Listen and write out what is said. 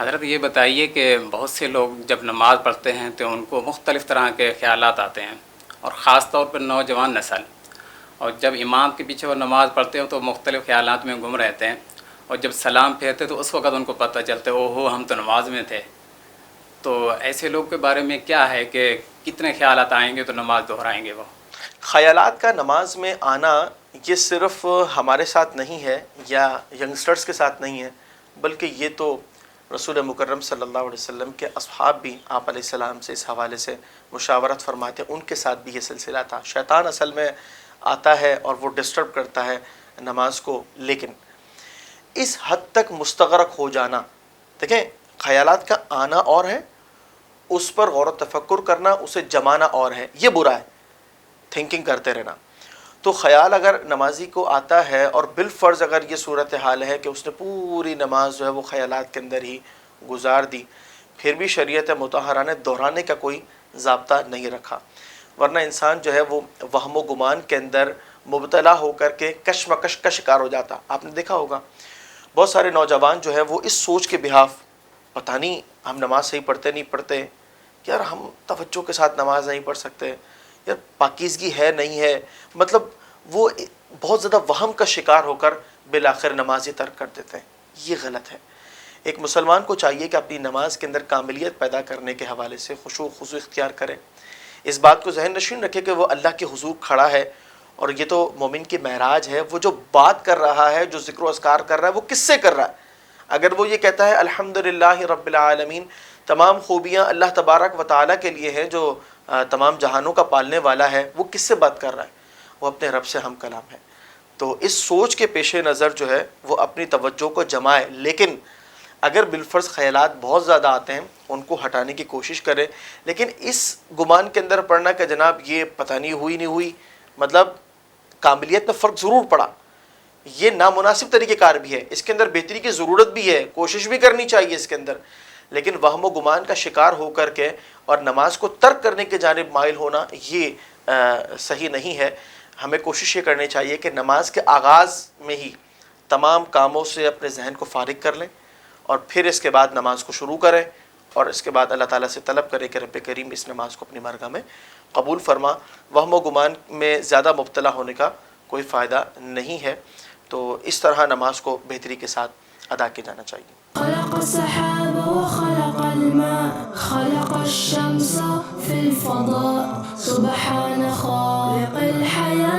حضرت یہ بتائیے کہ بہت سے لوگ جب نماز پڑھتے ہیں تو ان کو مختلف طرح کے خیالات آتے ہیں، اور خاص طور پر نوجوان نسل، اور جب امام کے پیچھے وہ نماز پڑھتے ہیں تو مختلف خیالات میں گم رہتے ہیں، اور جب سلام پھیرتے تو اس وقت ان کو پتہ چلتا ہے او ہو ہم تو نماز میں تھے۔ تو ایسے لوگ کے بارے میں کیا ہے کہ کتنے خیالات آئیں گے تو نماز دہرائیں گے وہ؟ خیالات کا نماز میں آنا یہ صرف ہمارے ساتھ نہیں ہے یا ینگسٹرز کے ساتھ نہیں ہے، بلکہ یہ تو رسول مکرم صلی اللہ علیہ وسلم کے اصحاب بھی آپ علیہ السلام سے اس حوالے سے مشاورت فرماتے ہیں، ان کے ساتھ بھی یہ سلسلہ تھا۔ شیطان اصل میں آتا ہے اور وہ ڈسٹرب کرتا ہے نماز کو، لیکن اس حد تک مستغرق ہو جانا، دیکھیں خیالات کا آنا اور ہے، اس پر غور و تفکر کرنا، اسے جمانا اور ہے، یہ برا ہے، تھنکنگ کرتے رہنا۔ تو خیال اگر نمازی کو آتا ہے اور بالفرض اگر یہ صورتحال ہے کہ اس نے پوری نماز جو ہے وہ خیالات کے اندر ہی گزار دی، پھر بھی شریعت مطہرہ نے دہرانے کا کوئی ضابطہ نہیں رکھا، ورنہ انسان جو ہے وہ وہم و گمان کے اندر مبتلا ہو کر کے کشمکش کا شکار ہو جاتا۔ آپ نے دیکھا ہوگا بہت سارے نوجوان جو ہے وہ اس سوچ کے بحاف، پتہ نہیں ہم نماز صحیح پڑھتے نہیں پڑھتے، یار ہم توجہ کے ساتھ نماز نہیں پڑھ سکتے، یار پاکیزگی ہے نہیں ہے، مطلب وہ بہت زیادہ وہم کا شکار ہو کر بالآخر نماز ہی ترک کر دیتے ہیں۔ یہ غلط ہے۔ ایک مسلمان کو چاہیے کہ اپنی نماز کے اندر کاملیت پیدا کرنے کے حوالے سے خشوع و خضوع اختیار کرے، اس بات کو ذہن نشین رکھے کہ وہ اللہ کے حضور کھڑا ہے، اور یہ تو مومن کی معراج ہے۔ وہ جو بات کر رہا ہے، جو ذکر و اذکار کر رہا ہے، وہ کس سے کر رہا ہے؟ اگر وہ یہ کہتا ہے الحمدللہ رب العالمین، تمام خوبیاں اللہ تبارک و تعالیٰ کے لیے ہیں جو تمام جہانوں کا پالنے والا ہے، وہ کس سے بات کر رہا ہے؟ وہ اپنے رب سے ہم کلام ہے۔ تو اس سوچ کے پیش نظر جو ہے وہ اپنی توجہ کو جمائے، لیکن اگر بالفرض خیالات بہت زیادہ آتے ہیں ان کو ہٹانے کی کوشش کرے، لیکن اس گمان کے اندر پڑنا کہ جناب یہ پتہ نہیں ہوئی نہیں ہوئی، مطلب کاملیت میں فرق ضرور پڑا، یہ نامناسب طریقہ کار بھی ہے، اس کے اندر بہتری کی ضرورت بھی ہے، کوشش بھی کرنی چاہیے اس کے اندر، لیکن وہم و گمان کا شکار ہو کر کے اور نماز کو ترک کرنے کے جانب مائل ہونا یہ صحیح نہیں ہے۔ ہمیں کوشش یہ کرنی چاہیے کہ نماز کے آغاز میں ہی تمام کاموں سے اپنے ذہن کو فارغ کر لیں، اور پھر اس کے بعد نماز کو شروع کریں، اور اس کے بعد اللہ تعالیٰ سے طلب کریں کہ رب کریم اس نماز کو اپنی بارگاہ میں قبول فرما۔ وہم و گمان میں زیادہ مبتلا ہونے کا کوئی فائدہ نہیں ہے، تو اس طرح نماز کو بہتری کے ساتھ ادا کیا جانا چاہیے۔ خلق السحاب وخلق الماء خلق الشمس في الفضاء سبحان خالق الحياة